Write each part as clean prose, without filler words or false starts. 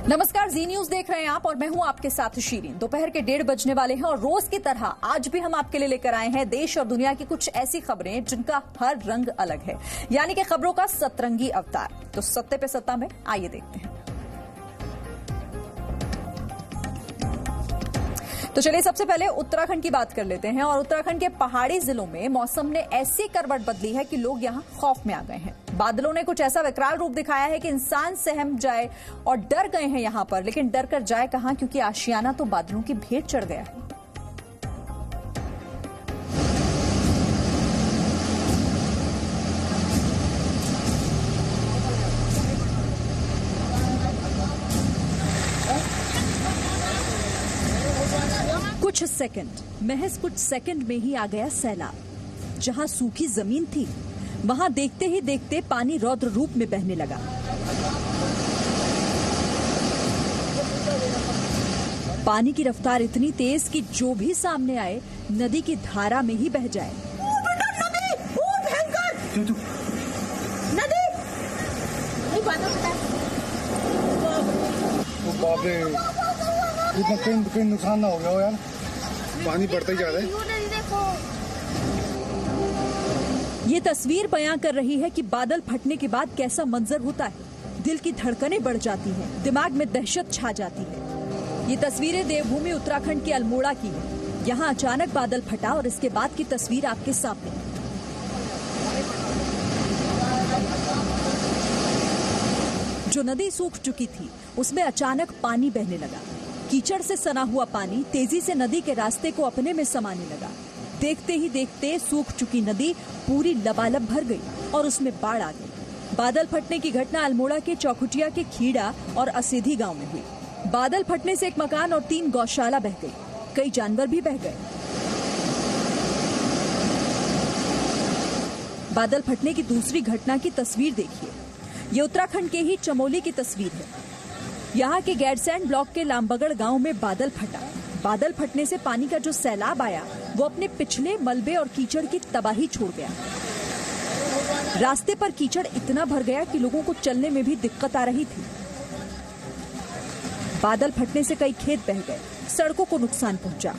नमस्कार, जी न्यूज देख रहे हैं आप और मैं हूं आपके साथ शीरीन। दोपहर के 1:30 बजने वाले हैं और रोज की तरह आज भी हम आपके लिए लेकर आए हैं देश और दुनिया की कुछ ऐसी खबरें जिनका हर रंग अलग है, यानी कि खबरों का सतरंगी अवतार। तो सत्ते पे सत्ता में आइए देखते हैं। तो चलिए सबसे पहले उत्तराखंड की बात कर लेते हैं और उत्तराखंड के पहाड़ी जिलों में मौसम ने ऐसी करवट बदली है कि लोग यहां खौफ में आ गए हैं। बादलों ने कुछ ऐसा विकराल रूप दिखाया है कि इंसान सहम जाए और डर गए हैं यहां पर, लेकिन डर कर जाए कहां, क्योंकि आशियाना तो बादलों की भेंट चढ़ गया है। महज कुछ सेकंड में ही आ गया सैलाब। जहां सूखी जमीन थी वहां देखते ही देखते पानी रौद्र रूप में बहने लगा। पानी की रफ्तार इतनी तेज कि जो भी सामने आए नदी की धारा में ही बह जाए। इतना नुकसान ना हो गया हो यार, पानी बढ़ता ही जा रहा है। ये तस्वीर बयां कर रही है कि बादल फटने के बाद कैसा मंजर होता है। दिल की धड़कनें बढ़ जाती हैं, दिमाग में दहशत छा जाती है। ये तस्वीरें देवभूमि उत्तराखंड के अल्मोड़ा की है। यहाँ अचानक बादल फटा और इसके बाद की तस्वीर आपके सामने। जो नदी सूख चुकी थी उसमें अचानक पानी बहने लगा। कीचड़ से सना हुआ पानी तेजी से नदी के रास्ते को अपने में समाने लगा। देखते ही देखते सूख चुकी नदी पूरी लबालब भर गई और उसमें बाढ़ आ गई। बादल फटने की घटना अल्मोड़ा के चौखुटिया के खीड़ा और असेधी गांव में हुई। बादल फटने से एक मकान और 3 गौशाला बह गई। कई जानवर भी बह गए। बादल फटने की दूसरी घटना की तस्वीर देखिए। ये उत्तराखंड के ही चमोली की तस्वीर है। यहाँ के गैरसैंड ब्लॉक के लामबगड़ गांव में बादल फटा। बादल फटने से पानी का जो सैलाब आया वो अपने पिछले मलबे और कीचड़ की तबाही छोड़ गया। रास्ते पर कीचड़ इतना भर गया कि लोगों को चलने में भी दिक्कत आ रही थी। बादल फटने से कई खेत बह गए, सड़कों को नुकसान पहुंचा।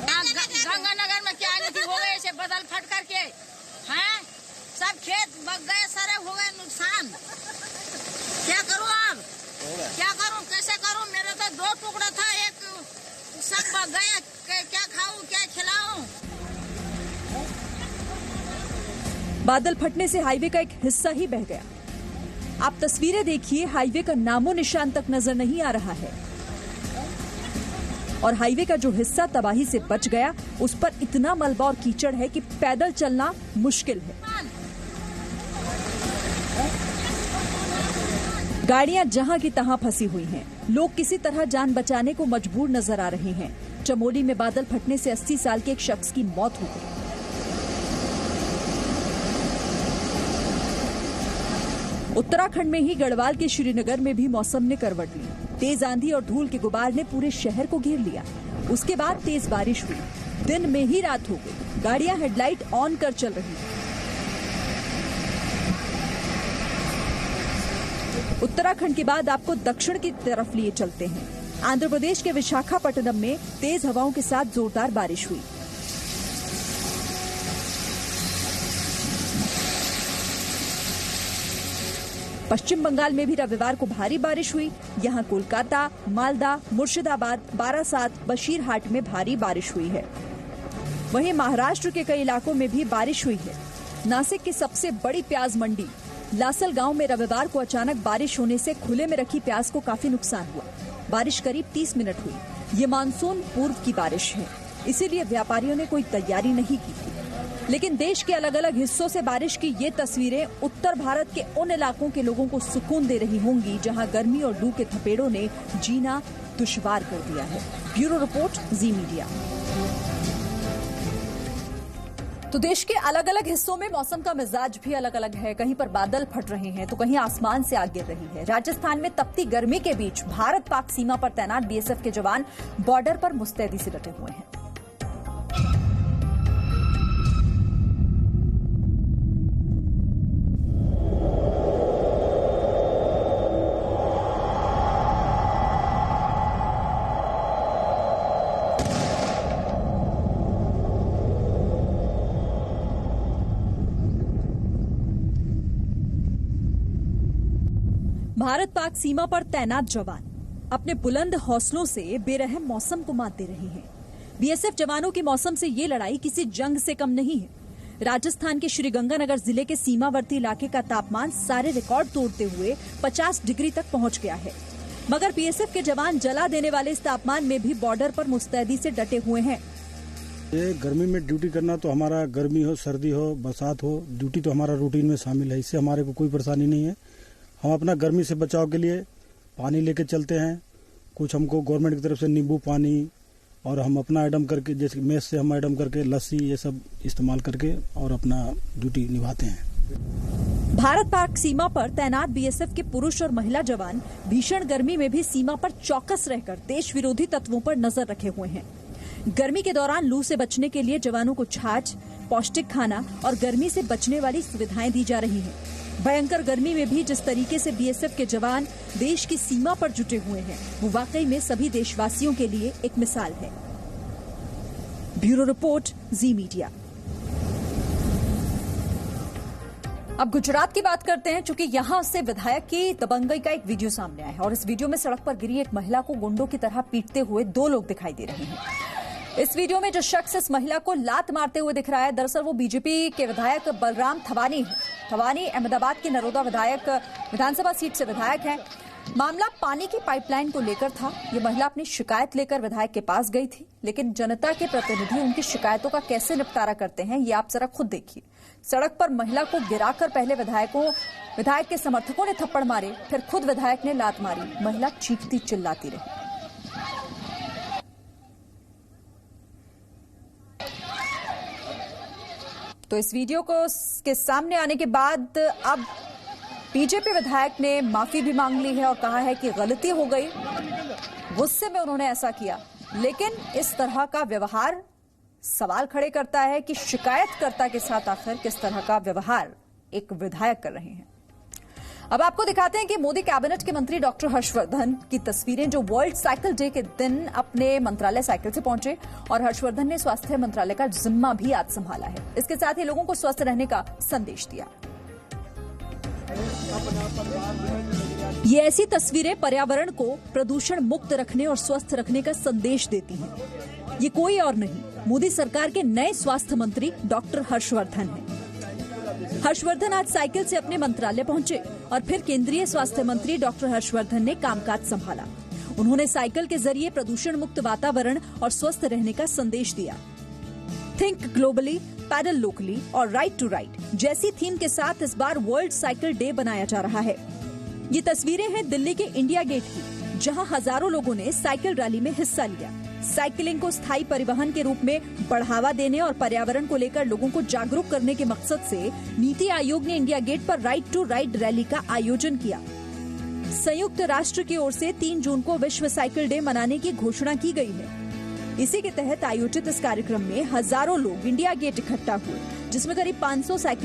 गंगानगर में क्या नहीं हो गए, बादल फट करके हैं, सब खेत बग गए, सारे हो गए नुकसान। क्या करूँ अब, क्या करूँ, कैसे करूँ? मेरे तो 2 टुकड़ा था, एक सब बग गया। क्या खाऊं, क्या खिलाऊं? बादल फटने से हाईवे का एक हिस्सा ही बह गया। आप तस्वीरें देखिए, हाईवे का नामो निशान तक नजर नहीं आ रहा है और हाईवे का जो हिस्सा तबाही से बच गया उस पर इतना मलबा और कीचड़ है कि पैदल चलना मुश्किल है। गाड़ियां जहां की तहां फंसी हुई हैं। लोग किसी तरह जान बचाने को मजबूर नजर आ रहे हैं। चमोली में बादल फटने से 80 साल के एक शख्स की मौत हो गई। उत्तराखंड में ही गढ़वाल के श्रीनगर में भी मौसम ने करवट ली। तेज आंधी और धूल के गुबार ने पूरे शहर को घेर लिया। उसके बाद तेज बारिश हुई। दिन में ही रात हो गई। गाड़ियां हेडलाइट ऑन कर चल रही थी। उत्तराखंड के बाद आपको दक्षिण की तरफ लिए चलते हैं। आंध्र प्रदेश के विशाखापट्टनम में तेज हवाओं के साथ जोरदार बारिश हुई। पश्चिम बंगाल में भी रविवार को भारी बारिश हुई। यहां कोलकाता, मालदा, मुर्शिदाबाद, बारासात, बशीरहाट में भारी बारिश हुई है। वहीं महाराष्ट्र के कई इलाकों में भी बारिश हुई है। नासिक की सबसे बड़ी प्याज मंडी लासल गांव में रविवार को अचानक बारिश होने से खुले में रखी प्याज को काफी नुकसान हुआ। बारिश करीब 30 मिनट हुई। ये मानसून पूर्व की बारिश है, इसीलिए व्यापारियों ने कोई तैयारी नहीं की थी। लेकिन देश के अलग अलग हिस्सों से बारिश की ये तस्वीरें उत्तर भारत के उन इलाकों के लोगों को सुकून दे रही होंगी जहां गर्मी और लू के थपेड़ों ने जीना दुश्वार कर दिया है। ब्यूरो रिपोर्ट, जी मीडिया। तो देश के अलग अलग हिस्सों में मौसम का मिजाज भी अलग अलग है। कहीं पर बादल फट रहे हैं तो कहीं आसमान से आग गिर रही है। राजस्थान में तपती गर्मी के बीच भारत पाक सीमा पर तैनात बीएसएफ के जवान बॉर्डर पर मुस्तैदी से डटे हुए हैं। भारत पाक सीमा पर तैनात जवान अपने बुलंद हौसलों से बेरहम मौसम को मात दे रहे हैं। बीएसएफ जवानों की मौसम से ये लड़ाई किसी जंग से कम नहीं है। राजस्थान के श्रीगंगानगर जिले के सीमावर्ती इलाके का तापमान सारे रिकॉर्ड तोड़ते हुए 50 डिग्री तक पहुंच गया है, मगर बीएसएफ के जवान जला देने वाले इस तापमान में भी बॉर्डर पर मुस्तैदी से डटे हुए हैं। ये गर्मी में ड्यूटी करना तो हमारा, गर्मी हो सर्दी हो बरसात हो, ड्यूटी तो हमारा रूटीन में शामिल है। इससे हमारे को कोई परेशानी नहीं है। हम अपना गर्मी से बचाव के लिए पानी लेके चलते हैं। कुछ हमको गवर्नमेंट की तरफ से नींबू पानी और हम अपना आइटम करके, जैसे मेस से हम आइटम करके लस्सी ये सब इस्तेमाल करके और अपना ड्यूटी निभाते हैं। भारत पाक सीमा पर तैनात बीएसएफ के पुरुष और महिला जवान भीषण गर्मी में भी सीमा पर चौकस रहकर देश विरोधी तत्वों पर नजर रखे हुए हैं। गर्मी के दौरान लू से बचने के लिए जवानों को छाछ, पौष्टिक खाना और गर्मी से बचने वाली सुविधाएं दी जा रही हैं। भयंकर गर्मी में भी जिस तरीके से बीएसएफ के जवान देश की सीमा पर जुटे हुए हैं, वो वाकई में सभी देशवासियों के लिए एक मिसाल है। ब्यूरो रिपोर्ट, जी मीडिया। अब गुजरात की बात करते हैं, चूंकि यहां से विधायक की दबंगई का एक वीडियो सामने आया है और इस वीडियो में सड़क पर गिरी एक महिला को गुंडों की तरह पीटते हुए 2 लोग दिखाई दे रहे हैं। इस वीडियो में जो शख्स इस महिला को लात मारते हुए दिख रहा है, दरअसल वो बीजेपी के विधायक बलराम थवानी है। थवानी अहमदाबाद के नरोदा विधानसभा सीट से विधायक हैं। मामला पानी की पाइपलाइन को लेकर था। ये महिला अपनी शिकायत लेकर विधायक के पास गई थी, लेकिन जनता के प्रतिनिधि उनकी शिकायतों का कैसे निपटारा करते हैं, ये आप जरा खुद देखिए। सड़क पर महिला को गिराकर पहले विधायक के समर्थकों ने थप्पड़ मारे, फिर खुद विधायक ने लात मारी। महिला चीखती चिल्लाती रही। तो इस वीडियो के सामने आने के बाद अब बीजेपी विधायक ने माफी भी मांग ली है और कहा है कि गलती हो गई, गुस्से में उन्होंने ऐसा किया। लेकिन इस तरह का व्यवहार सवाल खड़े करता है कि शिकायतकर्ता के साथ आखिर किस तरह का व्यवहार एक विधायक कर रहे हैं। अब आपको दिखाते हैं कि मोदी कैबिनेट के मंत्री डॉक्टर हर्षवर्धन की तस्वीरें, जो वर्ल्ड साइकिल डे के दिन अपने मंत्रालय साइकिल से पहुंचे और हर्षवर्धन ने स्वास्थ्य मंत्रालय का जिम्मा भी आज संभाला है। इसके साथ ही लोगों को स्वस्थ रहने का संदेश दिया। ये ऐसी तस्वीरें पर्यावरण को प्रदूषण मुक्त रखने और स्वस्थ रखने का संदेश देती हैं। ये कोई और नहीं, मोदी सरकार के नए स्वास्थ्य मंत्री डॉक्टर हर्षवर्धन हैं। हर्षवर्धन आज साइकिल से अपने मंत्रालय पहुंचे और फिर केंद्रीय स्वास्थ्य मंत्री डॉक्टर हर्षवर्धन ने कामकाज संभाला। उन्होंने साइकिल के जरिए प्रदूषण मुक्त वातावरण और स्वस्थ रहने का संदेश दिया। थिंक ग्लोबली, पैडल लोकली और राइट टू राइट जैसी थीम के साथ इस बार वर्ल्ड साइकिल डे बनाया जा रहा है। ये तस्वीरें हैं दिल्ली के इंडिया गेट की, जहां हजारों लोगों ने साइकिल रैली में हिस्सा लिया। साइकिलिंग को स्थायी परिवहन के रूप में बढ़ावा देने और पर्यावरण को लेकर लोगों को जागरूक करने के मकसद से नीति आयोग ने इंडिया गेट पर राइट टू राइड रैली का आयोजन किया। संयुक्त राष्ट्र की ओर से 3 जून को विश्व साइकिल डे मनाने की घोषणा की गई है। इसी के तहत आयोजित इस कार्यक्रम में हजारों लोग इंडिया गेट इकट्ठा हुए, जिसमें करीब 500 साइकिल